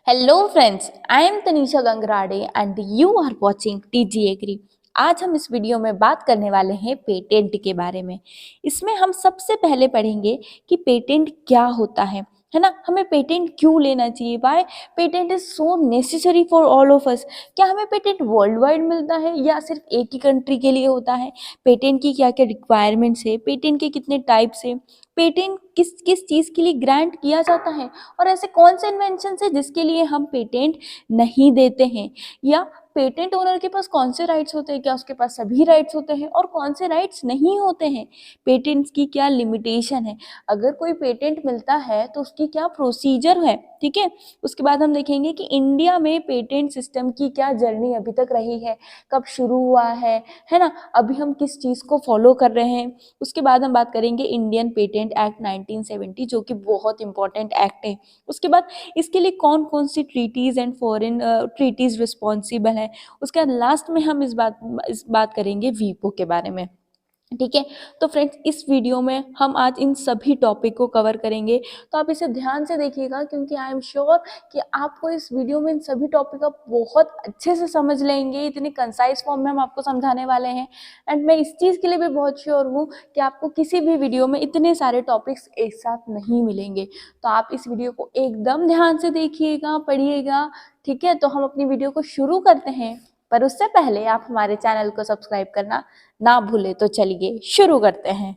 Hello friends, I am Tanisha Gangrade and you are watching TG Agri. आज हम इस video में बात करने वाले हैं पेटेंट के बारे में। इसमें हम सबसे पहले पढ़ेंगे कि पेटेंट क्या होता है ना। हमें पेटेंट क्यों लेना चाहिए, why patent is so necessary for all of us. क्या हमें पेटेंट वर्ल्ड वाइड मिलता है या सिर्फ एक ही कंट्री के लिए होता है? पेटेंट की क्या क्या रिक्वायरमेंट्स है, पेटेंट के कितने टाइप्स है, पेटेंट किस किस चीज़ के लिए ग्रांट किया जाता है, और ऐसे कौन से इन्वेंशन है जिसके लिए हम पेटेंट नहीं देते हैं, या पेटेंट ओनर के पास कौन से राइट्स होते हैं, क्या उसके पास सभी राइट्स होते हैं और कौन से राइट्स नहीं होते हैं, पेटेंट्स की क्या लिमिटेशन है, अगर कोई पेटेंट मिलता है तो उसकी क्या प्रोसीजर है। ठीक है, उसके बाद हम देखेंगे कि इंडिया में पेटेंट सिस्टम की क्या जर्नी अभी तक रही है, कब शुरू हुआ है ना, अभी हम किस चीज़ को फॉलो कर रहे हैं। उसके बाद हम बात करेंगे इंडियन पेटेंट एक्ट 1970, जो कि बहुत इंपॉर्टेंट एक्ट है। उसके बाद इसके लिए कौन कौन सी treaties and foreign treaties responsible है। उसके बाद लास्ट में हम इस बात करेंगे वीपो के बारे में। ठीक है, तो फ्रेंड्स इस वीडियो में हम आज इन सभी टॉपिक को कवर करेंगे, तो आप इसे ध्यान से देखिएगा क्योंकि आई एम श्योर कि आपको इस वीडियो में इन सभी टॉपिक का बहुत अच्छे से समझ लेंगे। इतने कंसाइज फॉर्म में हम आपको समझाने वाले हैं, एंड मैं इस चीज़ के लिए भी बहुत श्योर हूँ कि आपको किसी भी वीडियो में इतने सारे टॉपिक्स एक साथ नहीं मिलेंगे। तो आप इस वीडियो को एकदम ध्यान से देखिएगा, पढ़िएगा। ठीक है, तो हम अपनी वीडियो को शुरू करते हैं, पर उससे पहले आप हमारे चैनल को सब्सक्राइब करना ना भूले। तो चलिए शुरू करते हैं।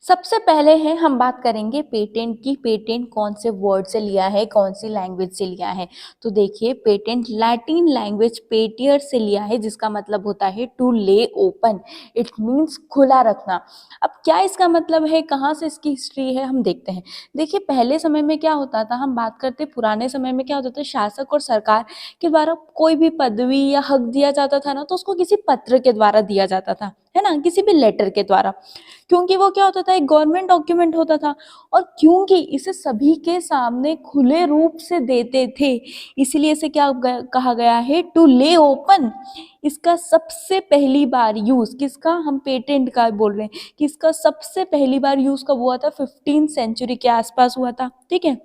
सबसे पहले है हम बात करेंगे पेटेंट की। पेटेंट कौन से वर्ड से लिया है, कौन सी लैंग्वेज से लिया है। तो देखिए, पेटेंट लैटिन लैंग्वेज पेटियर से लिया है, जिसका मतलब होता है टू ले ओपन। इट मीन्स खुला रखना। अब क्या इसका मतलब है, कहाँ से इसकी हिस्ट्री है, हम देखते हैं। देखिए, पहले समय में क्या होता था, हम बात करते पुराने समय में क्या होता था, शासक और सरकार के द्वारा कोई भी पदवी या हक दिया जाता था ना, तो उसको किसी पत्र के द्वारा दिया जाता था, है ना, किसी भी लेटर के द्वारा, क्योंकि वो क्या होता था, एक गवर्नमेंट डॉक्यूमेंट होता था, और क्योंकि इसे सभी के सामने खुले रूप से देते थे, इसलिए इसे क्या कहा गया है, टू ले ओपन। इसका सबसे पहली बार यूज किसका, हम पेटेंट का बोल रहे हैं कि इसका सबसे पहली बार यूज कब हुआ था, 15th सेंचुरी के आसपास हुआ था। ठीक है,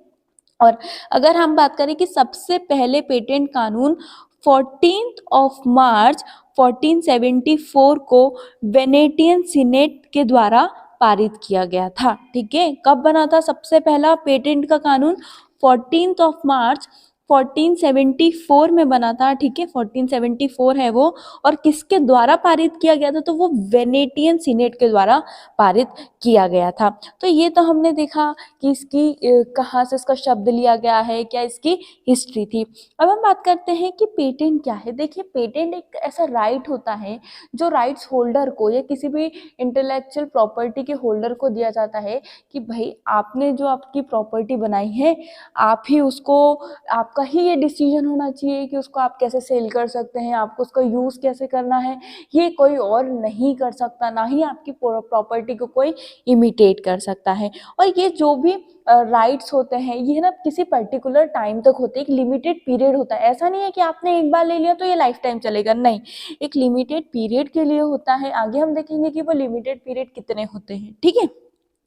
और अगर हम बात करें कि सबसे पहले पेटेंट कानून 14 मार्च 1474 को वेनेटियन सीनेट के द्वारा पारित किया गया था। ठीक है, कब बना था सबसे पहला पेटेंट का कानून, 14 मार्च 1474 में बना था। ठीक है, 1474 है वो, और किसके द्वारा पारित किया गया था, तो वो वेनेटियन सीनेट के द्वारा पारित किया गया था। तो ये तो हमने देखा कि इसकी कहाँ से इसका शब्द लिया गया है, क्या इसकी हिस्ट्री थी। अब हम बात करते हैं कि पेटेंट क्या है। देखिए, पेटेंट एक ऐसा राइट होता है जो राइट्स होल्डर को या किसी भी इंटेलेक्चुअल प्रॉपर्टी के होल्डर को दिया जाता है कि भाई आपने जो आपकी प्रॉपर्टी बनाई है, आप ही उसको, आपका ही ये डिसीजन होना चाहिए कि उसको आप कैसे सेल कर सकते हैं, आपको उसका यूज़ कैसे करना है, ये कोई और नहीं कर सकता, ना ही आपकी प्रॉपर्टी को कोई इमिटेट कर सकता है। और ये जो भी राइट्स होते हैं, ये ना किसी पर्टिकुलर टाइम तक होते हैं, एक लिमिटेड पीरियड होता है। ऐसा नहीं है कि आपने एक बार ले लिया तो ये लाइफ टाइम चलेगा, नहीं, एक लिमिटेड पीरियड के लिए होता है। आगे हम देखेंगे कि वो लिमिटेड पीरियड कितने होते हैं। ठीक है,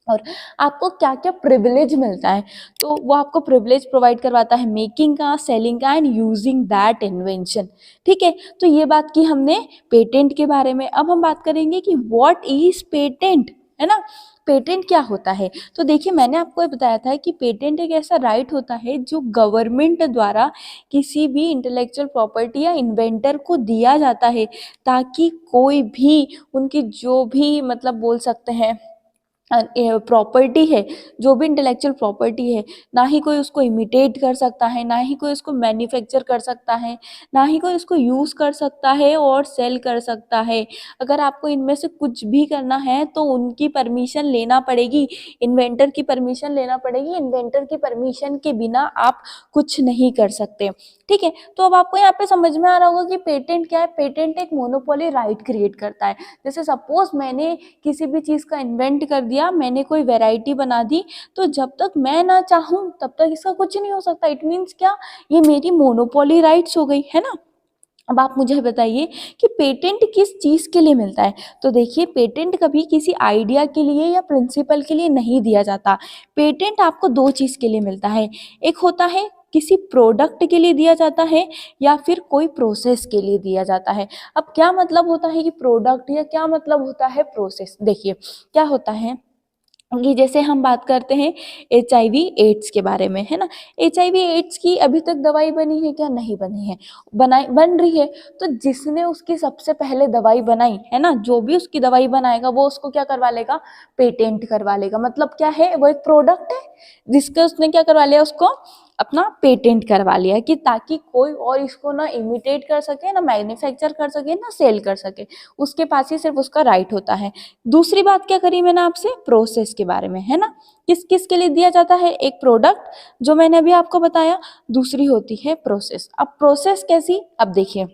और आपको क्या क्या प्रिविलेज मिलता है, तो वो आपको प्रिविलेज प्रोवाइड करवाता है मेकिंग का, सेलिंग का एंड यूजिंग दैट इन्वेंशन। ठीक है, तो ये बात की हमने पेटेंट के बारे में। अब हम बात करेंगे कि व्हाट इज पेटेंट, है ना, पेटेंट क्या होता है। तो देखिए, मैंने आपको ये बताया था कि पेटेंट एक ऐसा राइट होता है जो गवर्नमेंट द्वारा किसी भी इंटेलेक्चुअल प्रॉपर्टी या इन्वेंटर को दिया जाता है, ताकि कोई भी उनकी जो भी मतलब बोल सकते हैं प्रॉपर्टी है, जो भी इंटेलेक्चुअल प्रॉपर्टी है, ना ही कोई उसको इमिटेट कर सकता है, ना ही कोई उसको मैन्युफैक्चर कर सकता है, ना ही कोई उसको यूज़ कर सकता है और सेल कर सकता है। अगर आपको इनमें से कुछ भी करना है तो उनकी परमिशन लेना पड़ेगी, इन्वेंटर की परमिशन लेना पड़ेगी। इन्वेंटर की परमिशन के बिना आप कुछ नहीं कर सकते। ठीक है, तो अब आपको यहाँ पे समझ में आ रहा होगा कि पेटेंट क्या है। पेटेंट एक मोनोपोली राइट क्रिएट करता है। जैसे सपोज मैंने किसी भी चीज़ का इन्वेंट कर दिया, मैंने कोई वैरायटी बना दी, तो जब तक मैं ना चाहूँ तब तक इसका कुछ नहीं हो सकता। इट मीन्स क्या, ये मेरी मोनोपोली राइट्स हो गई, है ना। अब आप मुझे बताइए कि पेटेंट किस चीज़ के लिए मिलता है। तो देखिए, पेटेंट कभी किसी आइडिया के लिए या प्रिंसिपल के लिए नहीं दिया जाता। पेटेंट आपको दो चीज़ के लिए मिलता है, एक होता है किसी प्रोडक्ट के लिए दिया जाता है या फिर कोई प्रोसेस के लिए दिया जाता है। अब क्या मतलब होता है कि प्रोडक्ट, या क्या मतलब होता है प्रोसेस। देखिए क्या होता है कि जैसे हम बात करते हैं HIV एड्स के बारे में, है ना। HIV एड्स की अभी तक दवाई बनी है क्या? नहीं बनी है। बन रही है। तो जिसने उसकी सबसे पहले दवाई बनाई है ना, जो भी उसकी दवाई बनाएगा वो उसको क्या करवा लेगा? पेटेंट करवा लेगा। मतलब क्या है, वो एक प्रोडक्ट है जिसका उसने क्या करवा लिया, उसको अपना पेटेंट करवा लिया, कि ताकि कोई और इसको ना इमिटेट कर सके, ना मैन्युफैक्चर कर सके, ना सेल कर सके। उसके पास ही सिर्फ उसका राइट होता है। दूसरी बात क्या करी मैंने आपसे? प्रोसेस के बारे में, है ना। किस किस के लिए दिया जाता है? एक प्रोडक्ट जो मैंने अभी आपको बताया, दूसरी होती है प्रोसेस। अब प्रोसेस कैसी? अब देखिए,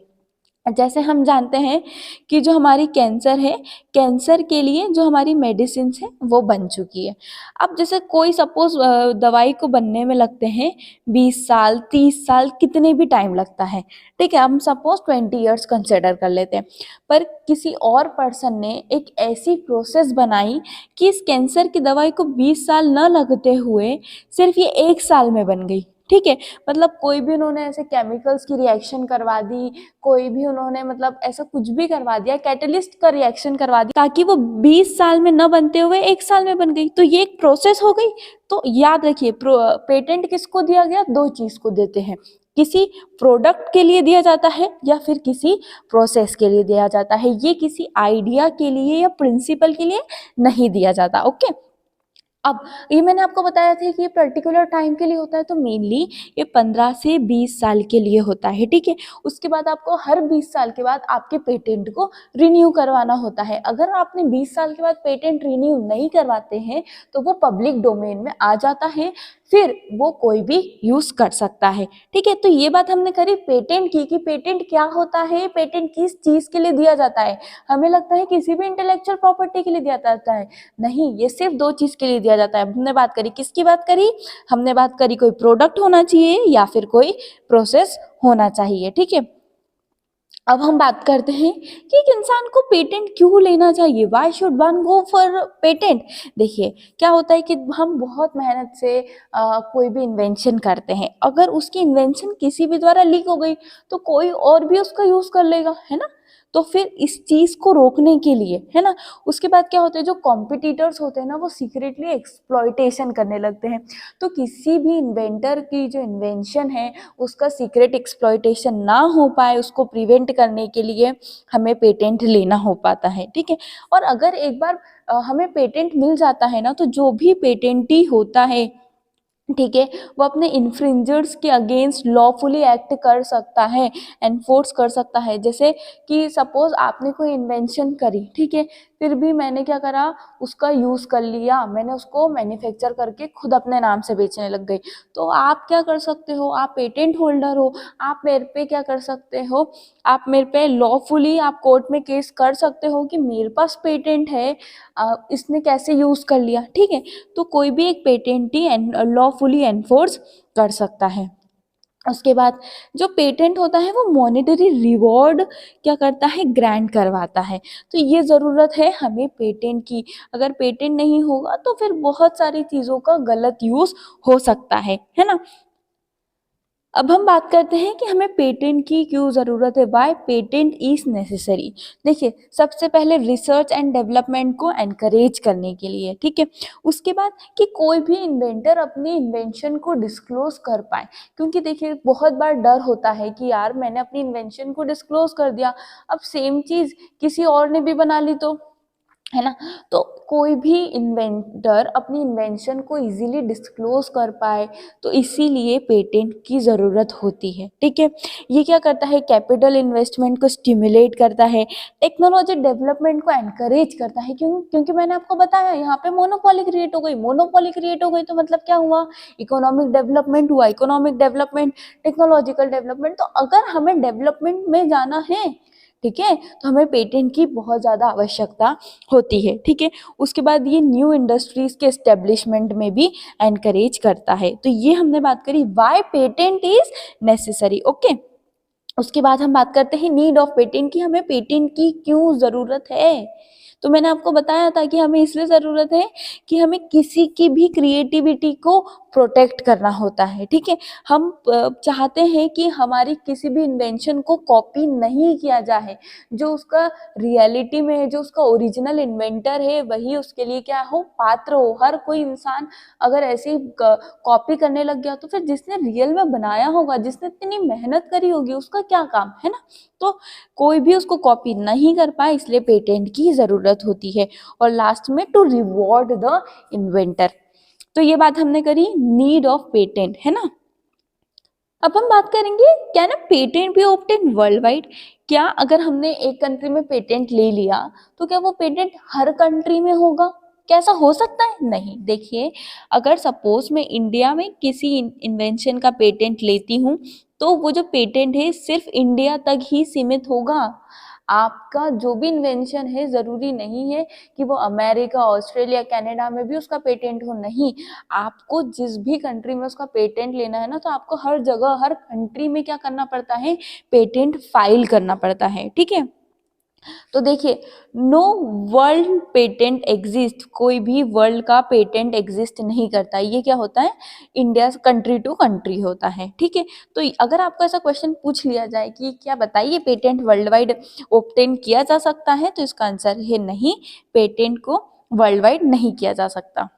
जैसे हम जानते हैं कि जो हमारी कैंसर है, कैंसर के लिए जो हमारी मेडिसिन है वो बन चुकी है। अब जैसे कोई सपोज दवाई को बनने में लगते हैं 20 साल, 30 साल, कितने भी टाइम लगता है, ठीक है। हम सपोज 20 ईयर्स कंसिडर कर लेते हैं। पर किसी और पर्सन ने एक ऐसी प्रोसेस बनाई कि इस कैंसर की दवाई को 20 साल न लगते हुए सिर्फ ये 1 साल में बन गई, ठीक है। मतलब कोई भी उन्होंने ऐसे केमिकल्स की रिएक्शन करवा दी, कोई भी उन्होंने मतलब ऐसा कुछ भी करवा दिया, कैटलिस्ट का रिएक्शन करवा दिया, ताकि वो 20 साल में न बनते हुए 1 साल में बन गई। तो ये एक प्रोसेस हो गई। तो याद रखिए, पेटेंट किसको दिया गया? दो चीज को देते हैं, किसी प्रोडक्ट के लिए दिया जाता है या फिर किसी प्रोसेस के लिए दिया जाता है। ये किसी आइडिया के लिए या प्रिंसिपल के लिए नहीं दिया जाता। ओके। अब ये मैंने आपको बताया था कि ये पर्टिकुलर टाइम के लिए होता है, तो मेनली ये 15 से 20 साल के लिए होता है, ठीक है। उसके बाद आपको हर 20 साल के बाद आपके पेटेंट को रिन्यू करवाना होता है। अगर आपने 20 साल के बाद पेटेंट रिन्यू नहीं करवाते हैं तो वो पब्लिक डोमेन में आ जाता है, फिर वो कोई भी यूज कर सकता है, ठीक है। तो ये बात हमने करी पेटेंट की, कि पेटेंट क्या होता है, पेटेंट किस चीज के लिए दिया जाता है। हमें लगता है किसी भी इंटेलेक्चुअल प्रॉपर्टी के लिए दिया जाता है, नहीं, ये सिर्फ दो चीज के लिए दिया जाता है। हमने बात करी, किसकी बात करी? हमने बात करी कोई प्रोडक्ट होना चाहिए या फिर कोई प्रोसेस होना चाहिए, ठीक है। अब हम बात करते हैं कि एक इंसान को पेटेंट क्यों लेना चाहिए, why should one go for patent. देखिए क्या होता है कि हम बहुत मेहनत से कोई भी इन्वेंशन करते हैं, अगर उसकी इन्वेंशन किसी भी द्वारा लीक हो गई तो कोई और भी उसका यूज कर लेगा, है ना। तो फिर इस चीज को रोकने के लिए, है ना, उसके बाद क्या होता है, जो कॉम्पिटिटर्स होते हैं ना, वो सीक्रेटली एक्सप्लॉइटेशन करने लगते हैं। तो किसी भी इन्वेंटर की जो इन्वेंशन है उसका सीक्रेट एक्सप्लॉइटेशन ना हो पाए, उसको प्रिवेंट करने के लिए हमें पेटेंट लेना हो पाता है, ठीक है। और अगर एक बार हमें पेटेंट मिल जाता है ना, तो जो भी पेटेंटी होता है, ठीक है, वो अपने इन्फ्रिंजर्स के अगेंस्ट लॉफुली एक्ट कर सकता है, एनफोर्स कर सकता है। जैसे कि सपोज आपने कोई इन्वेंशन करी, ठीक है, फिर भी मैंने क्या करा, उसका यूज कर लिया, मैंने उसको मैन्युफैक्चर करके खुद अपने नाम से बेचने लग गई, तो आप क्या कर सकते हो? आप पेटेंट होल्डर हो, आप मेरे पे क्या कर सकते हो, आप मेरे पे लॉफुली आप कोर्ट में केस कर सकते हो कि मेरे पास पेटेंट है, इसने कैसे यूज कर लिया, ठीक है। तो कोई भी एक पेटेंटी लॉफुली एनफोर्स कर सकता है। उसके बाद जो पेटेंट होता है वो मॉनेटरी रिवॉर्ड क्या करता है, ग्रांट करवाता है। तो ये ज़रूरत है हमें पेटेंट की। अगर पेटेंट नहीं होगा तो फिर बहुत सारी चीज़ों का गलत यूज़ हो सकता है ना। अब हम बात करते हैं कि हमें पेटेंट की क्यों ज़रूरत है, वाई पेटेंट इज़ नेसेसरी। देखिए सबसे पहले रिसर्च एंड डेवलपमेंट को एनकरेज करने के लिए, ठीक है। उसके बाद कि कोई भी इन्वेंटर अपनी इन्वेंशन को डिस्क्लोज कर पाए, क्योंकि देखिए बहुत बार डर होता है कि यार मैंने अपनी इन्वेंशन को डिस्क्लोज कर दिया, अब सेम चीज़ किसी और ने भी बना ली तो, है ना। तो कोई भी इन्वेंटर अपनी इन्वेंशन को इजीली डिस्क्लोज कर पाए, तो इसीलिए पेटेंट की ज़रूरत होती है, ठीक है। ये क्या करता है, कैपिटल इन्वेस्टमेंट को स्टिमुलेट करता है, टेक्नोलॉजी डेवलपमेंट को एनकरेज करता है। क्योंकि मैंने आपको बताया यहाँ पे मोनोपोली क्रिएट हो गई, मोनोपोली क्रिएट हो गई तो मतलब क्या हुआ, इकोनॉमिक डेवलपमेंट हुआ, इकोनॉमिक डेवलपमेंट, टेक्नोलॉजिकल डेवलपमेंट। तो अगर हमें डेवलपमेंट में जाना है, ठीक है, तो हमें पेटेंट की बहुत ज़्यादा आवश्यकता होती है, ठीक है। उसके बाद ये न्यू इंडस्ट्रीज के एस्टेब्लिशमेंट में भी एनकरेज करता है। तो ये हमने बात करी why patent is necessary, okay. उसके बाद हम बात करते हैं नीड ऑफ पेटेंट, कि हमें पेटेंट की क्यों ज़रूरत है। तो मैंने आपको बताया था कि हमें इसलिए ज़रूरत है कि हमें किसी की भी क्रिएटिविटी को प्रोटेक्ट करना होता है, ठीक है। हम चाहते हैं कि हमारी किसी भी इन्वेंशन को कॉपी नहीं किया जाए, जो उसका रियलिटी में है, जो उसका ओरिजिनल इन्वेंटर है, वही उसके लिए क्या हो, पात्र हो। हर कोई इंसान अगर ऐसी कॉपी करने लग गया तो फिर जिसने रियल में बनाया होगा, जिसने इतनी मेहनत करी होगी, उसका क्या काम है ना। तो कोई भी उसको कॉपी नहीं कर पाए, इसलिए पेटेंट की ज़रूरत होती है। और लास्ट में टू रिवॉर्ड द इन्वेंटर। तो ये बात हमने करी नीड ऑफ पेटेंट, है ना। अब हम बात करेंगे क्या ना पेटेंट भी ऑब्टेन वर्ल्ड वाइड। क्या अगर हमने एक कंट्री में पेटेंट ले लिया तो क्या वो पेटेंट हर कंट्री में होगा? क्या ऐसा हो सकता है? नहीं। देखिए, अगर सपोज मैं इंडिया में किसी इन्वेंशन का पेटेंट लेती हूँ तो वो जो पेटेंट है सिर्फ इंडिया तक ही सीमित होगा। आपका जो भी इन्वेंशन है ज़रूरी नहीं है कि वो अमेरिका, ऑस्ट्रेलिया, कनाडा में भी उसका पेटेंट हो, नहीं। आपको जिस भी कंट्री में उसका पेटेंट लेना है ना, तो आपको हर जगह, हर कंट्री में क्या करना पड़ता है, पेटेंट फाइल करना पड़ता है, ठीक है। तो देखिए, नो वर्ल्ड पेटेंट एग्जिस्ट, कोई भी वर्ल्ड का पेटेंट एग्जिस्ट नहीं करता। ये क्या होता है, इंडिया कंट्री टू कंट्री होता है, ठीक है। तो अगर आपको ऐसा क्वेश्चन पूछ लिया जाए कि क्या बताइए पेटेंट वर्ल्ड वाइड ऑब्टेन किया जा सकता है, तो इसका आंसर है नहीं, पेटेंट को वर्ल्ड वाइड नहीं किया जा सकता।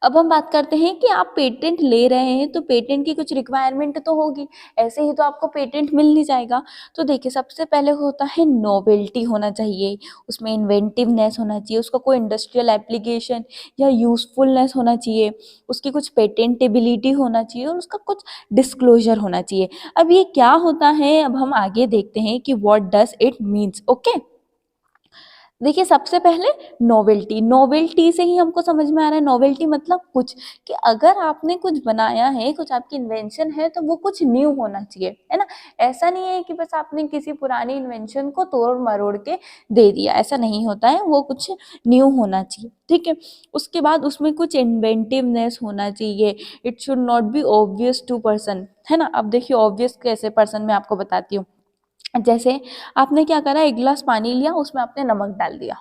अब हम बात करते हैं कि आप पेटेंट ले रहे हैं तो पेटेंट की कुछ रिक्वायरमेंट तो होगी, ऐसे ही तो आपको पेटेंट मिल नहीं जाएगा। तो देखिए, सबसे पहले होता है नोवेल्टी होना चाहिए, उसमें इन्वेंटिवनेस होना चाहिए, उसका कोई इंडस्ट्रियल एप्लीकेशन या यूजफुलनेस होना चाहिए, उसकी कुछ पेटेंटेबिलिटी होना चाहिए और उसका कुछ डिस्क्लोजर होना चाहिए। अब ये क्या होता है, अब हम आगे देखते हैं कि what does it means. Okay, देखिए, सबसे पहले नोवेल्टी, नोवेल्टी से ही हमको समझ में आ रहा है नोवेल्टी मतलब कुछ, कि अगर आपने कुछ बनाया है, कुछ आपकी इन्वेंशन है, तो वो कुछ न्यू होना चाहिए, है ना। ऐसा नहीं है कि बस आपने किसी पुरानी इन्वेंशन को तोड़ मरोड़ के दे दिया, ऐसा नहीं होता है, वो कुछ न्यू होना चाहिए, ठीक है। उसके बाद उसमें कुछ इन्वेंटिवनेस होना चाहिए, it should not be obvious to person, है ना। अब देखिए, ऑब्वियस कैसे पर्सन मैं आपको बताती हूँ। जैसे आपने क्या करा, एक गिलास पानी लिया, उसमें आपने नमक डाल दिया,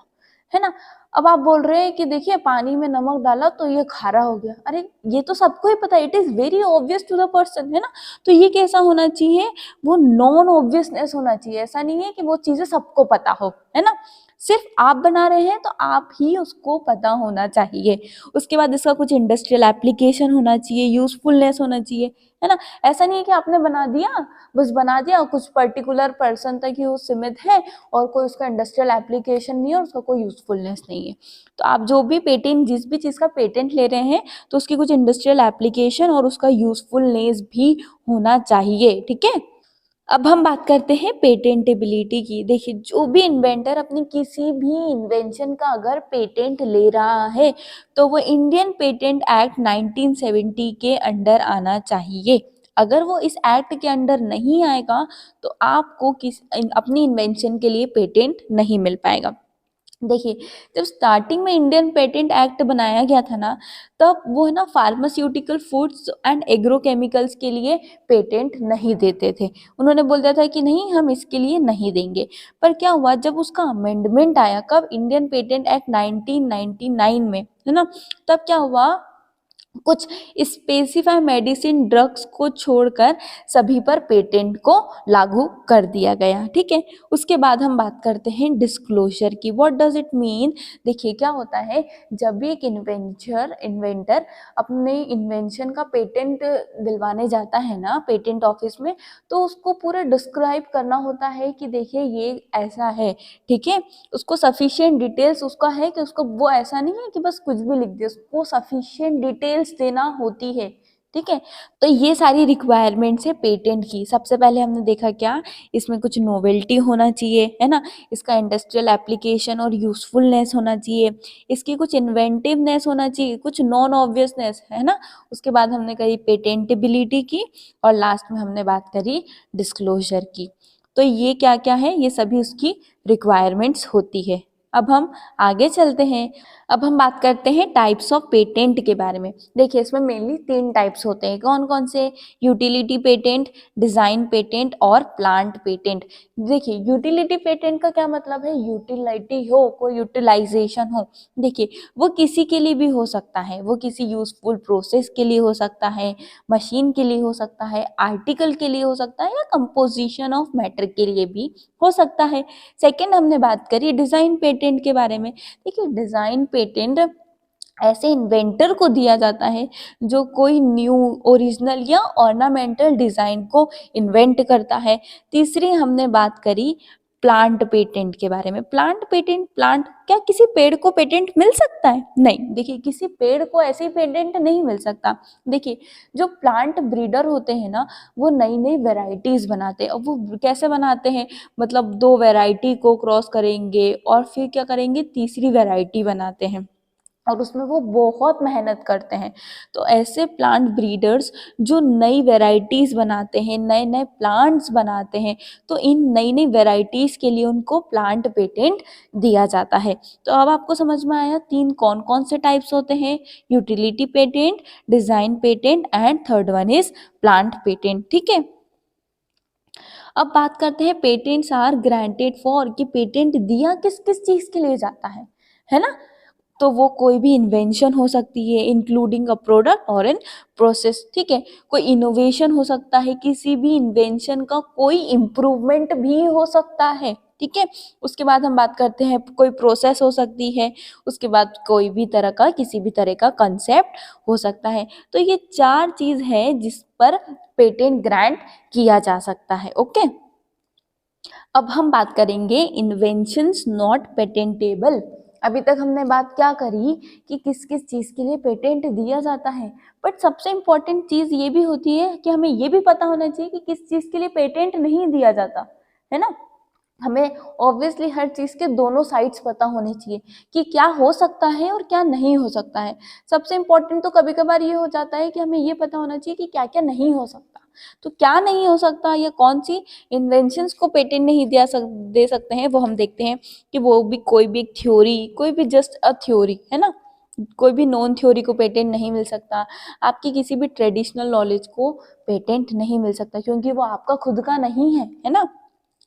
है ना। अब आप बोल रहे हैं कि देखिए पानी में नमक डाला तो ये खारा हो गया, अरे ये तो सबको ही पता है, it is very obvious to the person, है ना। तो ये कैसा होना चाहिए, वो नॉन ऑब्वियसनेस होना चाहिए। ऐसा नहीं है कि वो चीजें सबको पता हो, है ना। सिर्फ आप बना रहे हैं तो आप ही उसको पता होना चाहिए। उसके बाद इसका कुछ इंडस्ट्रियल एप्लीकेशन होना चाहिए, यूजफुलनेस होना चाहिए, है ना। ऐसा नहीं है कि आपने बना दिया, बस बना दिया, कुछ पर्टिकुलर पर्सन तक ही वो सीमित है और कोई उसका इंडस्ट्रियल एप्लीकेशन नहीं है और उसका कोई यूजफुलनेस नहीं है। तो आप जो भी पेटेंट, जिस भी चीज़ का पेटेंट ले रहे हैं, तो उसकी कुछ इंडस्ट्रियल एप्लीकेशन और उसका यूजफुलनेस भी होना चाहिए, ठीक है। अब हम बात करते हैं पेटेंटेबिलिटी की। देखिए, जो भी इन्वेंटर अपनी किसी भी इन्वेंशन का अगर पेटेंट ले रहा है तो वो इंडियन पेटेंट एक्ट 1970 के अंडर आना चाहिए। अगर वो इस एक्ट के अंडर नहीं आएगा तो आपको अपनी इन्वेंशन के लिए पेटेंट नहीं मिल पाएगा। देखिए, जब स्टार्टिंग में इंडियन पेटेंट एक्ट बनाया गया था ना, तब वो है ना फार्मास्यूटिकल फूड्स एंड एग्रोकेमिकल्स के लिए पेटेंट नहीं देते थे। उन्होंने बोल दिया था कि नहीं, हम इसके लिए नहीं देंगे। पर क्या हुआ, जब उसका अमेंडमेंट आया, कब, इंडियन पेटेंट एक्ट 1999 में, है ना, तब क्या हुआ, कुछ स्पेसिफाई मेडिसिन ड्रग्स को छोड़कर सभी पर पेटेंट को लागू कर दिया गया, ठीक है। उसके बाद हम बात करते हैं डिस्क्लोजर की। What does it mean. देखिए, क्या होता है, जब भी एक इन्वेंटर अपने इन्वेंशन का पेटेंट दिलवाने जाता है ना पेटेंट ऑफिस में, तो उसको पूरा डिस्क्राइब करना होता है कि देखिए ये ऐसा है, ठीक है। उसको सफिशिएंट डिटेल्स उसका है कि उसको, वो ऐसा नहीं है कि बस कुछ भी लिख दे, उसको सफिशिएंट डिटेल्स देना होती है, ठीक है। तो ये सारी रिक्वायरमेंट्स है पेटेंट की। सबसे पहले हमने देखा क्या, इसमें कुछ नोवेल्टी होना चाहिए, है ना, इसका इंडस्ट्रियल एप्लीकेशन और यूजफुलनेस होना चाहिए, इसकी कुछ इन्वेंटिवनेस होना चाहिए, कुछ नॉन ऑब्वियसनेस, है ना। उसके बाद हमने करी पेटेंटेबिलिटी की और लास्ट में हमने बात करी डिस्क्लोजर की। तो ये क्या क्या है, ये सभी उसकी रिक्वायरमेंट्स होती है। अब हम आगे चलते हैं। अब हम बात करते हैं टाइप्स ऑफ पेटेंट के बारे में। देखिए इसमें मेनली 3 टाइप्स होते हैं। कौन कौन से? यूटिलिटी पेटेंट, डिजाइन पेटेंट और प्लांट पेटेंट। देखिए यूटिलिटी पेटेंट का क्या मतलब है? यूटिलिटी हो, कोई यूटिलाइजेशन हो। देखिए वो किसी के लिए भी हो सकता है, वो किसी यूजफुल प्रोसेस के लिए हो सकता है, मशीन के लिए हो सकता है, आर्टिकल के लिए हो सकता है, या कंपोजिशन ऑफ मैटर के लिए भी हो सकता है। सेकेंड हमने बात करी डिजाइन पेटेंट के बारे में। देखिए डिजाइन पेटेंट ऐसे इन्वेंटर को दिया जाता है जो कोई न्यू, ओरिजिनल या ऑर्नामेंटल डिजाइन को इन्वेंट करता है। तीसरी हमने बात करी प्लांट पेटेंट के बारे में। प्लांट पेटेंट, प्लांट क्या किसी पेड़ को पेटेंट मिल सकता है? नहीं, देखिए किसी पेड़ को ऐसे ही पेटेंट नहीं मिल सकता। देखिए जो प्लांट ब्रीडर होते हैं ना, वो नई नई वेराइटीज बनाते हैं। और वो कैसे बनाते हैं? मतलब 2 वैरायटी को क्रॉस करेंगे और फिर क्या करेंगे, तीसरी वैरायटी बनाते हैं, और उसमें वो बहुत मेहनत करते हैं। तो ऐसे प्लांट ब्रीडर्स जो नई वैराइटीज बनाते हैं, नए नए प्लांट्स बनाते हैं, तो इन नई नई वैराइटीज के लिए उनको प्लांट पेटेंट दिया जाता है। तो अब आपको समझ में आया 3 कौन कौन से टाइप्स होते हैं? Utility patent, design patent and third one is plant patent. ठीक है, अब बात करते हैं पेटेंट्स आर ग्रांटेड फॉर, कि पेटेंट दिया किस किस चीज के लिए जाता है ना? तो वो कोई भी इन्वेंशन हो सकती है, इंक्लूडिंग अ प्रोडक्ट और एन प्रोसेस। ठीक है, कोई इनोवेशन हो सकता है, किसी भी इन्वेंशन का कोई इम्प्रूवमेंट भी हो सकता है। ठीक है, उसके बाद हम बात करते हैं कोई प्रोसेस हो सकती है, उसके बाद कोई भी तरह का, किसी भी तरह का कंसेप्ट हो सकता है। तो ये 4 चीज है जिस पर पेटेंट ग्रांट किया जा सकता है। ओके, अब हम बात करेंगे इन्वेंशंस नॉट पेटेंटेबल। अभी तक हमने बात क्या करी कि किस किस चीज के लिए पेटेंट दिया जाता है, बट सबसे इम्पोर्टेंट चीज ये भी होती है कि हमें ये भी पता होना चाहिए कि किस चीज के लिए पेटेंट नहीं दिया जाता, है ना? हमें ऑब्वियसली हर चीज के दोनों साइड्स पता होने चाहिए कि क्या हो सकता है और क्या नहीं हो सकता है। सबसे इम्पोर्टेंट तो कभी कभार ये हो जाता है कि हमें ये पता होना चाहिए कि क्या क्या नहीं हो सकता। तो क्या नहीं हो सकता या कौन सी इन्वेंशंस को पेटेंट नहीं दे सकते हैं, वो हम देखते हैं कि वो भी कोई भी एक थ्योरी, कोई भी जस्ट अ थ्योरी, है ना? कोई भी नॉन थ्योरी को पेटेंट नहीं मिल सकता। आपकी किसी भी ट्रेडिशनल नॉलेज को पेटेंट नहीं मिल सकता, क्योंकि वो आपका खुद का नहीं है ना?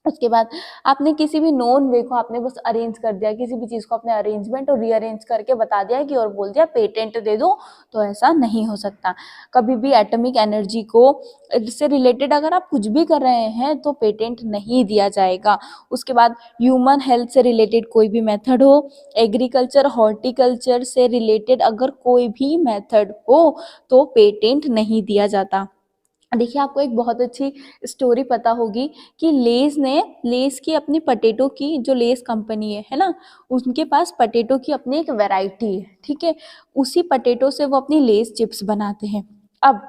उसके बाद आपने किसी भी नॉन वे को आपने बस अरेंज कर दिया, किसी भी चीज को अपने अरेंजमेंट और रीअरेंज करके बता दिया कि और बोल दिया पेटेंट दे दो, तो ऐसा नहीं हो सकता। कभी भी एटॉमिक एनर्जी को से रिलेटेड अगर आप कुछ भी कर रहे हैं तो पेटेंट नहीं दिया जाएगा। उसके बाद ह्यूमन हेल्थ से रिलेटेड कोई भी मेथड हो, एग्रीकल्चर हॉर्टिकल्चर से रिलेटेड अगर कोई भी मेथड हो, तो पेटेंट नहीं दिया जाता। देखिए आपको एक बहुत अच्छी स्टोरी पता होगी कि लेस की अपनी पटेटो की, जो लेस कंपनी है ना, उनके पास पटेटो की अपनी एक वैरायटी है। ठीक है, उसी पटेटो से वो अपनी लेस चिप्स बनाते हैं। अब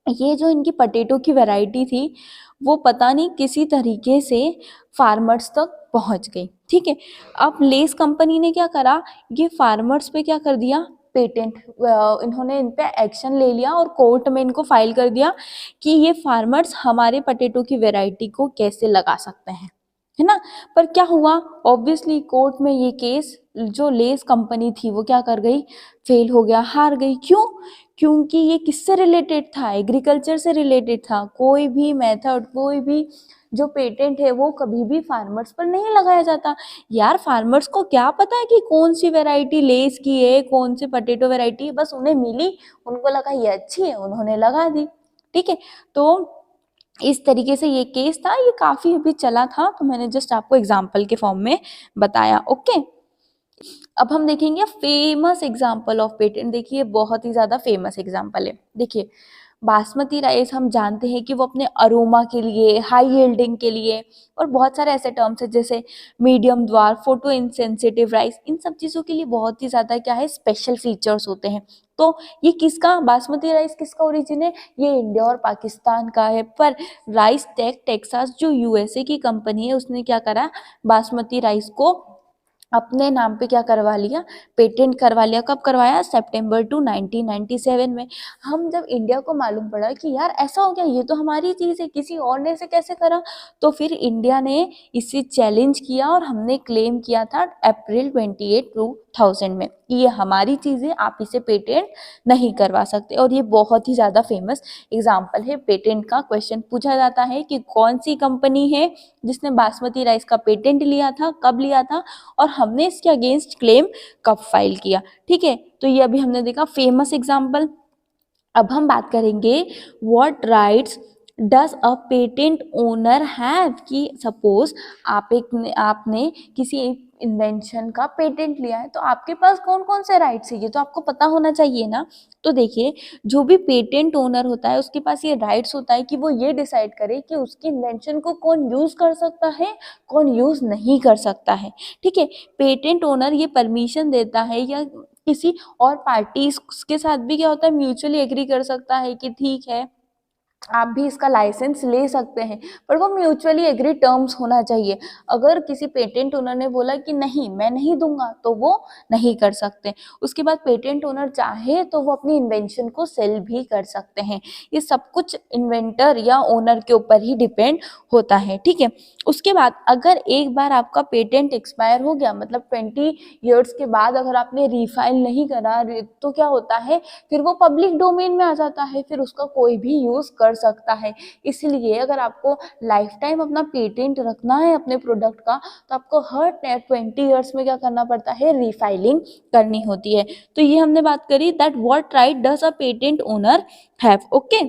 ये जो इनकी पटेटो की वैरायटी थी, वो पता नहीं किसी तरीके से फार्मर्स तक पहुंच गई। ठीक है, अब लेस कंपनी ने क्या करा, ये फार्मर्स पे क्या कर दिया, पेटेंट, इन्होंने इन पे एक्शन ले लिया और कोर्ट में इनको फाइल कर दिया कि ये फार्मर्स हमारे पटेटो की वैरायटी को कैसे लगा सकते हैं, है ना? पर क्या हुआ, ऑब्वियसली कोर्ट में ये केस, जो लेस कंपनी थी वो क्या कर गई, फेल हो गया, हार गई। क्यों? क्योंकि ये किससे रिलेटेड था, एग्रीकल्चर से रिलेटेड था। कोई भी मेथड, कोई भी जो पेटेंट है वो कभी भी फार्मर्स पर नहीं लगाया जाता। यार फार्मर्स को क्या पता है कि कौन सी वैरायटी लेस की है, कौन सी पटेटो वैरायटी है, बस उन्हें मिली, उनको लगा ये अच्छी है, उन्होंने लगा दी। ठीक है, तो इस तरीके से ये केस था, ये काफी अभी चला था, तो मैंने जस्ट आपको एग्जाम्पल के फॉर्म में बताया। ओके, अब हम देखेंगे फेमस एग्जाम्पल ऑफ पेटेंट। देखिए बहुत ही ज्यादा फेमस एग्जाम्पल है। देखिए बासमती राइस हम जानते हैं कि वो अपने अरोमा के लिए, हाई यील्डिंग के लिए, और बहुत सारे ऐसे टर्म्स है जैसे मीडियम द्वार, फोटो इनसेंसिटिव राइस, इन सब चीज़ों के लिए बहुत ही ज़्यादा क्या है, स्पेशल फीचर्स होते हैं। तो ये किसका, बासमती राइस किसका ओरिजिन है, ये इंडिया और पाकिस्तान का है। पर राइस टेक्सास जो यूएसए की कंपनी है, उसने क्या करा, बासमती राइस को अपने नाम पे क्या करवा लिया, पेटेंट करवा लिया। कब करवाया, सितंबर 2 1997 में। हम जब इंडिया को मालूम पड़ा कि यार ऐसा हो गया, ये तो हमारी चीज़ है, किसी और ने इसे कैसे करा, तो फिर इंडिया ने इसे चैलेंज किया और हमने क्लेम किया था अप्रैल 28 2000 में कि ये हमारी चीज़ है, आप इसे पेटेंट नहीं करवा सकते। और ये बहुत ही ज़्यादा फेमस एग्जाम्पल है पेटेंट का। क्वेश्चन पूछा जाता है कि कौन सी कंपनी है जिसने बासमती राइस का पेटेंट लिया था, कब लिया था, और हमने इसके अगेंस्ट क्लेम कब फाइल किया। ठीक है, तो ये अभी हमने देखा फेमस एग्जाम्पल। अब हम बात करेंगे what rights does a patent owner have, कि सपोज आपने किसी इन्वेंशन का पेटेंट लिया है, तो आपके पास कौन कौन से राइट्स है, ये तो आपको पता होना चाहिए ना। तो देखिए, जो भी पेटेंट ओनर होता है उसके पास ये राइट्स होता है कि वो ये डिसाइड करे कि उसकी इन्वेंशन को कौन यूज कर सकता है, कौन यूज नहीं कर सकता है। ठीक है, पेटेंट ओनर ये परमिशन देता है या किसी और पार्टीज के साथ भी क्या होता है, म्यूचुअली एग्री कर सकता है कि ठीक है आप भी इसका लाइसेंस ले सकते हैं, पर वो म्यूचुअली एग्री टर्म्स होना चाहिए। अगर किसी पेटेंट ओनर ने बोला कि नहीं मैं नहीं दूंगा, तो वो नहीं कर सकते। उसके बाद पेटेंट ओनर चाहे तो वो अपनी इन्वेंशन को सेल भी कर सकते हैं। ये सब कुछ इन्वेंटर या ओनर के ऊपर ही डिपेंड होता है। ठीक है, उसके बाद अगर एक बार आपका पेटेंट एक्सपायर हो गया, मतलब 20 ईयर्स के बाद अगर आपने रीफाइल नहीं करा, तो क्या होता है, फिर वो पब्लिक डोमेन में आ जाता है, फिर उसका कोई भी यूज कर सकता है। इसलिए अगर आपको लाइफ टाइम अपना पेटेंट रखना है अपने प्रोडक्ट का, तो आपको हर 20 ईयर्स में क्या करना पड़ता है, रीफाइलिंग करनी होती है। तो ये हमने बात करी that what right does a patent owner have. Okay,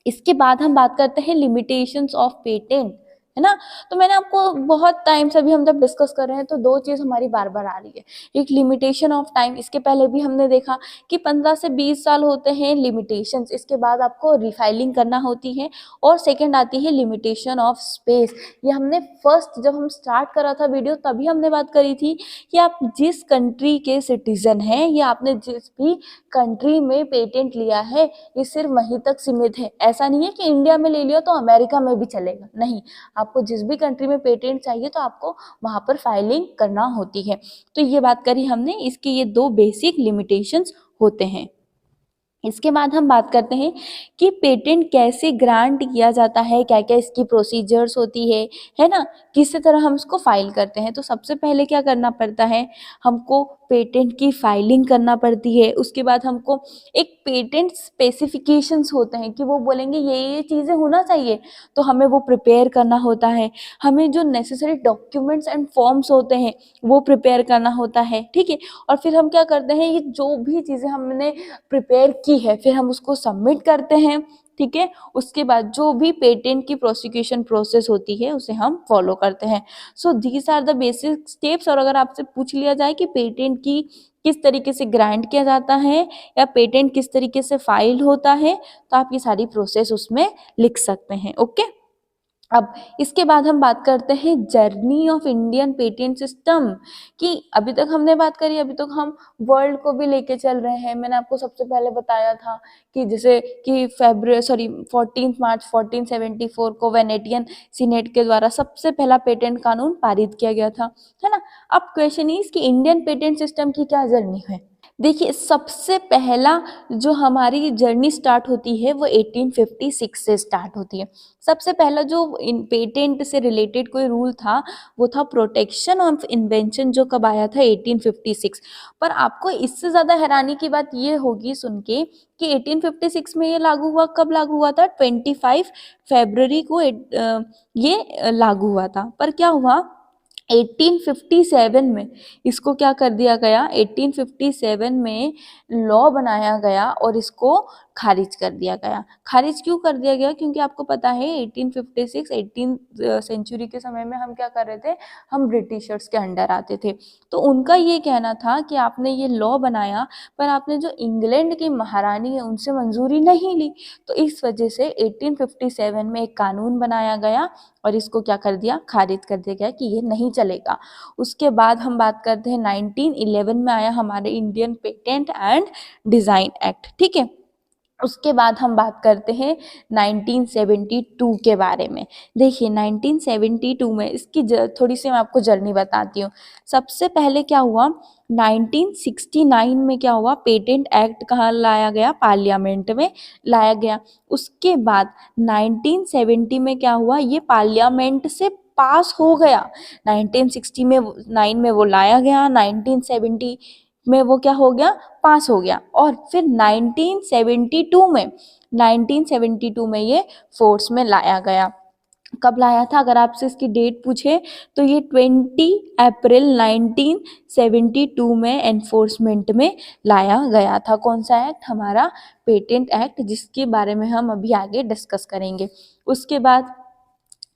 इसके बाद हम बात करते हैं लिमिटेशंस ऑफ पेटेंट, है ना। तो मैंने आपको बहुत टाइम से, अभी हम जब डिस्कस कर रहे हैं तो दो चीज हमारी बार बार आ रही है। एक लिमिटेशन ऑफ टाइम, इसके पहले भी हमने देखा कि 15 से 20 साल होते हैं लिमिटेशंस, इसके बाद आपको रिफाइलिंग करना होती है। और सेकंड आती है लिमिटेशन ऑफ स्पेस। ये हमने फर्स्ट जब हम स्टार्ट करा था वीडियो तभी हमने बात करी थी कि आप जिस कंट्री के सिटीजन हैं या आपने जिस भी कंट्री में पेटेंट लिया है, ये सिर्फ वहीं तक सीमित है। ऐसा नहीं है कि इंडिया में ले लिया तो अमेरिका में भी चलेगा, नहीं। आपको जिस भी कंट्री में पेटेंट चाहिए तो आपको वहां पर फाइलिंग करना होती है। तो ये बात करी हमने, इसके ये दो बेसिक लिमिटेशंस होते हैं। इसके बाद हम बात करते हैं कि पेटेंट कैसे ग्रांट किया जाता है, क्या क्या इसकी प्रोसीजर्स होती है ना, किस तरह हम इसको फाइल करते हैं। तो सबसे पहले क्या करना पड़ता है, हमको पेटेंट की फाइलिंग करना पड़ती है। उसके बाद हमको एक पेटेंट स्पेसिफिकेशंस होते हैं कि वो बोलेंगे ये चीज़ें होना चाहिए, तो हमें वो प्रिपेयर करना होता है। हमें जो नेसेसरी डॉक्यूमेंट्स एंड फॉर्म्स होते हैं वो प्रिपेयर करना होता है। ठीक है, और फिर हम क्या करते हैं, ये जो भी चीज़ें हमने प्रिपेयर की है फिर हम उसको सबमिट करते हैं। ठीक है, उसके बाद जो भी पेटेंट की प्रोसिक्यूशन प्रोसेस होती है उसे हम फॉलो करते हैं। So these are the basic steps. और अगर आपसे पूछ लिया जाए कि पेटेंट की किस तरीके से ग्रांट किया जाता है या पेटेंट किस तरीके से फाइल होता है, तो आप ये सारी प्रोसेस उसमें लिख सकते हैं। ओके, अब इसके बाद हम बात करते हैं journey of Indian patent system, कि अभी तक हमने बात करी, अभी तक हम वर्ल्ड को भी लेके चल रहे हैं। मैंने आपको सबसे पहले बताया था कि जैसे कि 14 मार्च 1474 को वेनेटियन सीनेट के द्वारा सबसे पहला पेटेंट कानून पारित किया गया था, है ना। अब क्वेश्चन इज कि इंडियन पेटेंट सिस्टम की क्या जर्नी है। देखिए, सबसे पहला जो हमारी जर्नी स्टार्ट होती है वो 1856 से स्टार्ट होती है। सबसे पहला जो पेटेंट से रिलेटेड कोई रूल था वो था प्रोटेक्शन ऑफ इन्वेंशन, जो कब आया था 1856। पर आपको इससे ज़्यादा हैरानी की बात ये होगी सुन के कि 1856 में ये लागू हुआ, कब लागू हुआ था, 25 फरवरी को ये लागू हुआ था। पर क्या हुआ, 1857 में इसको क्या कर दिया गया, 1857 में लॉ बनाया गया और इसको खारिज कर दिया गया। खारिज क्यों कर दिया गया, क्योंकि आपको पता है 1856 18 सेंचुरी के समय में हम क्या कर रहे थे, हम ब्रिटिशर्स के अंडर आते थे। तो उनका ये कहना था कि आपने ये लॉ बनाया पर आपने जो इंग्लैंड की महारानी है उनसे मंजूरी नहीं ली। तो इस वजह से 1857 में एक कानून बनाया गया और इसको क्या कर दिया, खारिज कर दिया गया कि ये नहीं चलेगा। उसके बाद हम बात करते हैं 1911 में आया हमारे Indian patent and design act. ठीक है, उसके बाद हम बात करते हैं 1972 के बारे में। देखिए 1972 में इसकी थोड़ी सी मैं आपको जर्नी बताती हूँ। सबसे पहले क्या हुआ, 1969 में क्या हुआ, पेटेंट एक्ट कहाँ लाया गया, पार्लियामेंट में लाया गया। उसके बाद 1970 में क्या हुआ, ये पार्लियामेंट से पास हो गया। 1969 में वो लाया गया, 1970 में वो क्या हो गया, पास हो गया। और फिर 1972 में ये फोर्स में लाया गया। कब लाया था, अगर आपसे इसकी डेट पूछे तो ये 20 अप्रैल 1972 में एनफोर्समेंट में लाया गया था। कौन सा एक्ट, हमारा पेटेंट एक्ट, जिसके बारे में हम अभी आगे डिस्कस करेंगे। उसके बाद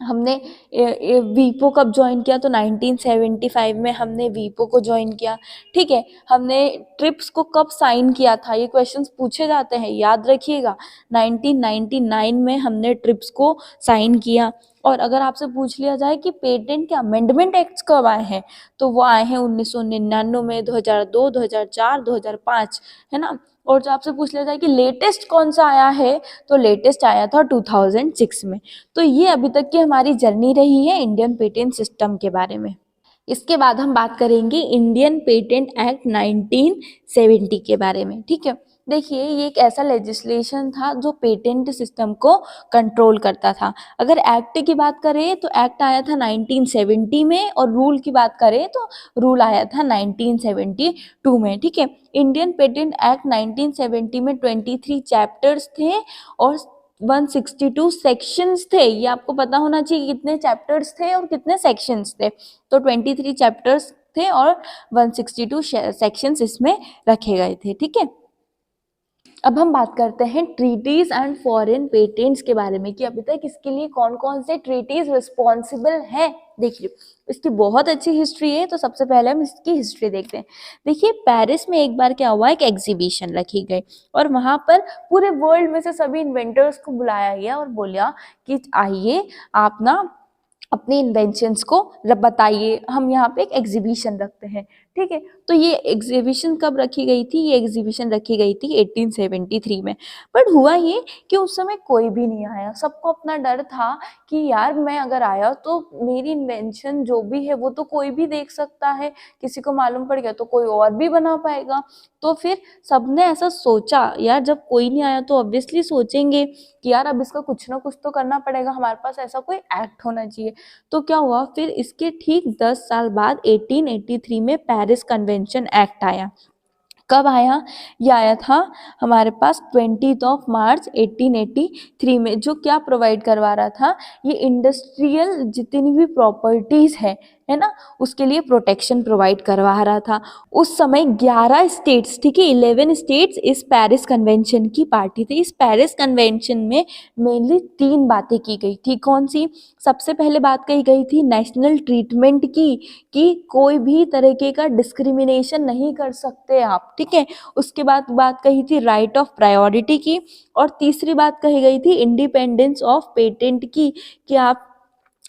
हमने वीपो कब ज्वाइन किया, तो 1975 में हमने वीपो को ज्वाइन किया। ठीक है, हमने ट्रिप्स को कब साइन किया था, ये क्वेश्चंस पूछे जाते हैं, याद रखिएगा। 1999 में हमने ट्रिप्स को साइन किया। और अगर आपसे पूछ लिया जाए कि पेटेंट के अमेंडमेंट एक्ट्स कब आए हैं, तो वो आए हैं 1999 में, 2002, 2004, 2005, है ना। और जो आपसे पूछ लिया जाए कि लेटेस्ट कौन सा आया है, तो लेटेस्ट आया था 2006 में। तो ये अभी तक की हमारी जर्नी रही है इंडियन पेटेंट सिस्टम के बारे में। इसके बाद हम बात करेंगे इंडियन पेटेंट एक्ट 1970 के बारे में। ठीक है, देखिए ये एक ऐसा लेजिस्लेशन था जो पेटेंट सिस्टम को कंट्रोल करता था। अगर एक्ट की बात करें तो एक्ट आया था 1970 में, और रूल की बात करें तो रूल आया था 1972 में। ठीक है, इंडियन पेटेंट एक्ट 1970 में 23 चैप्टर्स थे और 162 सेक्शंस थे। ये आपको पता होना चाहिए कितने चैप्टर्स थे और कितने सेक्शंस थे। तो 23 चैप्टर्स थे और 162 सेक्शंस इसमें रखे गए थे। ठीक है, अब हम बात करते हैं ट्रीटीज एंड फॉरेन पेटेंट्स के बारे में, कि अभी तक इसके लिए कौन कौन से ट्रीटीज रिस्पॉन्सिबल हैं। देखिए इसकी बहुत अच्छी हिस्ट्री है, तो सबसे पहले हम इसकी हिस्ट्री देखते हैं। देखिए पेरिस में एक बार क्या हुआ, एक एग्जीबिशन रखी गई और वहां पर पूरे वर्ल्ड में से सभी इन्वेंटर्स को बुलाया गया और बोला कि आइए आप ना अपनी इन्वेंशंस को बताइए, हम यहाँ पे एक एग्जीबिशन रखते हैं। ठीक है, तो ये एग्जीबिशन कब रखी गई थी, ये एग्जीबिशन रखी गई थी 1873 में। बट हुआ ये कि उस समय कोई भी नहीं आया। सबको अपना डर था कि यार मैं अगर आया तो मेरी इन्वेंशन जो भी है वो तो कोई भी देख सकता है, किसी को मालूम पड़ गया तो कोई और भी बना पाएगा। तो फिर सबने ऐसा सोचा, यार जब कोई नहीं आया तो ऑब्वियसली सोचेंगे कि यार अब इसका कुछ ना कुछ तो करना पड़ेगा, हमारे पास ऐसा कोई एक्ट होना चाहिए। तो क्या हुआ, फिर इसके ठीक 10 साल बाद 1883 में पेरिस कन्वेंशन एक्ट आया। कब आया, ये आया था हमारे पास 20 मार्च 1883 में। जो क्या प्रोवाइड करवा रहा था, ये इंडस्ट्रियल जितनी भी प्रॉपर्टीज है ना, उसके लिए प्रोटेक्शन प्रोवाइड करवा रहा था। उस समय 11 स्टेट्स, ठीक है 11 स्टेट्स इस पेरिस कन्वेंशन की पार्टी थे। इस पेरिस कन्वेंशन में मेनली 3 बातें की गई थी। कौन सी, सबसे पहले बात कही गई थी नेशनल ट्रीटमेंट की, कि कोई भी तरीके का डिस्क्रिमिनेशन नहीं कर सकते आप। ठीक है, उसके बाद बात कही थी राइट ऑफ प्रायोरिटी की, और तीसरी बात कही गई थी इंडिपेंडेंस ऑफ पेटेंट की, कि आप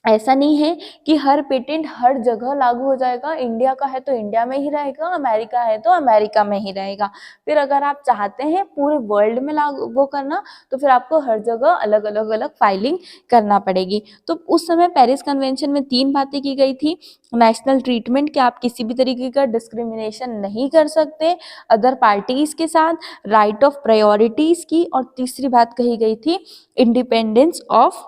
ऐसा नहीं है कि हर पेटेंट हर जगह लागू हो जाएगा, इंडिया का है तो इंडिया में ही रहेगा, अमेरिका है तो अमेरिका में ही रहेगा। फिर अगर आप चाहते हैं पूरे वर्ल्ड में लागू वो करना, तो फिर आपको हर जगह अलग अलग अलग फाइलिंग करना पड़ेगी। तो उस समय पेरिस कन्वेंशन में 3 बातें की गई थी। नेशनल ट्रीटमेंट, कि आप किसी भी तरीके का डिस्क्रिमिनेशन नहीं कर सकते अदर पार्टीज के साथ, राइट ऑफ प्रायोरिटीज की, और तीसरी बात कही गई थी इंडिपेंडेंस ऑफ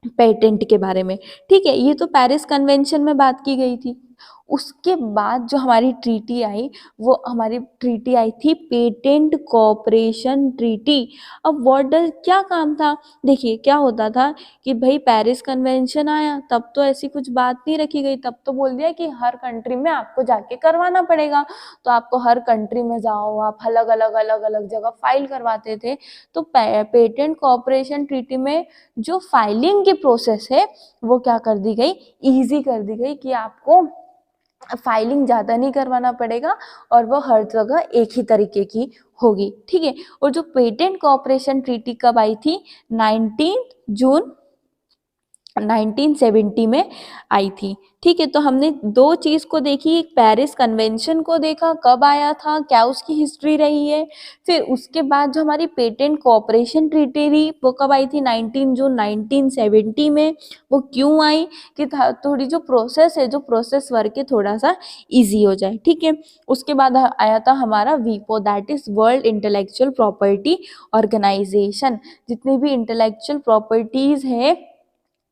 पेटेंट के बारे में। ठीक है, ये तो पेरिस कन्वेंशन में बात की गई थी। उसके बाद जो हमारी ट्रीटी आई, वो हमारी ट्रीटी आई थी पेटेंट कोऑपरेशन ट्रीटी। अब क्या काम था, देखिए क्या होता था कि भाई पेरिस कन्वेंशन आया तब तो ऐसी कुछ बात नहीं रखी गई, तब तो बोल दिया कि हर कंट्री में आपको जाके करवाना पड़ेगा। तो आपको हर कंट्री में जाओ, आप अलग अलग अलग अलग जगह फाइल करवाते थे। तो पेटेंट कोऑपरेशन ट्रीटी में जो फाइलिंग की प्रोसेस है वो क्या कर दी गई, ईजी कर दी गई, कि आपको फाइलिंग ज़्यादा नहीं करवाना पड़ेगा और वो हर जगह एक ही तरीके की होगी। ठीक है, और जो पेटेंट कोऑपरेशन ट्रीटी कब आई थी, 19 जून 1970 में आई थी। ठीक है, तो हमने दो चीज को देखी, एक पेरिस कन्वेंशन को देखा कब आया था, क्या उसकी हिस्ट्री रही है। फिर उसके बाद जो हमारी पेटेंट कोऑपरेशन ट्रीटी थी वो कब आई थी, 19 जून 1970 में। वो क्यों आई कि थोड़ी जो प्रोसेस है, जो प्रोसेस वर्क है, थोड़ा सा इजी हो जाए। ठीक है, उसके बाद आया था हमारा वीपो, that is world intellectual property organisation. जितनी भी इंटेलेक्चुअल प्रॉपर्टीज है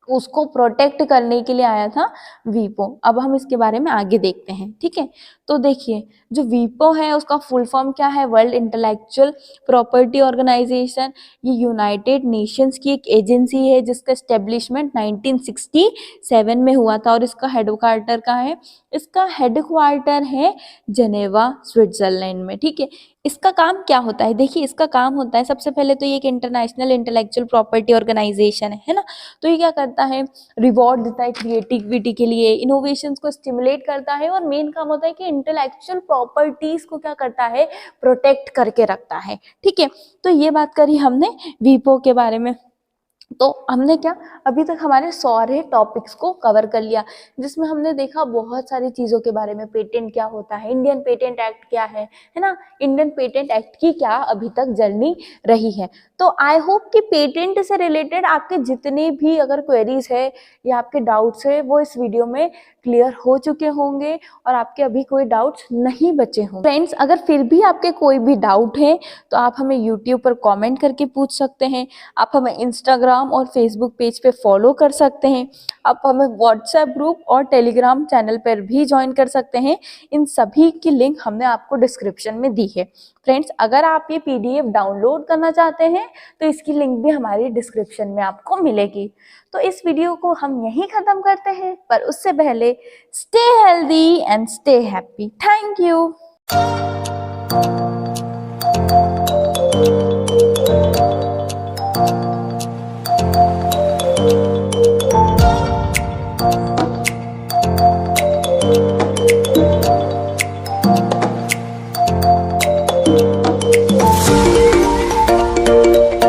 उसको प्रोटेक्ट करने के लिए आया था वीपो। अब हम इसके बारे में आगे देखते हैं। ठीक है, तो देखिए जो वीपो है उसका फुल फॉर्म क्या है, वर्ल्ड इंटेलेक्चुअल प्रॉपर्टी ऑर्गेनाइजेशन। ये यूनाइटेड नेशंस की एक एजेंसी है जिसका एस्टेब्लिशमेंट 1967 में हुआ था। और इसका हेडक्वार्टर कहाँ है, इसका हेडक्वार्टर है जेनेवा स्विट्जरलैंड में। ठीक है, इसका काम क्या होता है, देखिए इसका काम होता है, सबसे पहले तो ये एक इंटरनेशनल इंटेलेक्चुअल प्रॉपर्टी ऑर्गेनाइजेशन है ना। तो ये क्या करता है, रिवॉर्ड देता है क्रिएटिविटी के लिए, इनोवेशंस को स्टिमुलेट करता है, और मेन काम होता है कि इंटेलेक्चुअल प्रॉपर्टीज को क्या करता है, प्रोटेक्ट करके रखता है। ठीक है, तो ये बात करी हमने वीपो के बारे में। तो हमने क्या अभी तक हमारे सारे टॉपिक्स को कवर कर लिया, जिसमें हमने देखा बहुत सारी चीज़ों के बारे में, पेटेंट क्या होता है, इंडियन पेटेंट एक्ट क्या है ना, इंडियन पेटेंट एक्ट की क्या अभी तक जर्नी रही है। तो आई होप कि पेटेंट से रिलेटेड आपके जितने भी अगर क्वेरीज है या आपके डाउट्स है वो इस वीडियो में क्लियर हो चुके होंगे और आपके अभी कोई डाउट्स नहीं बचे होंगे। फ्रेंड्स, अगर फिर भी आपके कोई भी डाउट है तो आप हमें यूट्यूब पर कमेंट करके पूछ सकते हैं, आप हमें इंस्टाग्राम और फेसबुक पेज पे फॉलो कर सकते हैं, आप हमें व्हाट्सएप ग्रुप और टेलीग्राम चैनल पर भी ज्वाइन कर सकते हैं। इन सभी की लिंक हमने आपको डिस्क्रिप्शन में दी है। फ्रेंड्स, अगर आप ये पीडीएफ डाउनलोड करना चाहते हैं तो इसकी लिंक भी हमारी डिस्क्रिप्शन में आपको मिलेगी। तो इस वीडियो को हम यहीं खत्म करते हैं, पर उससे पहले stay healthy and stay happy. Thank you.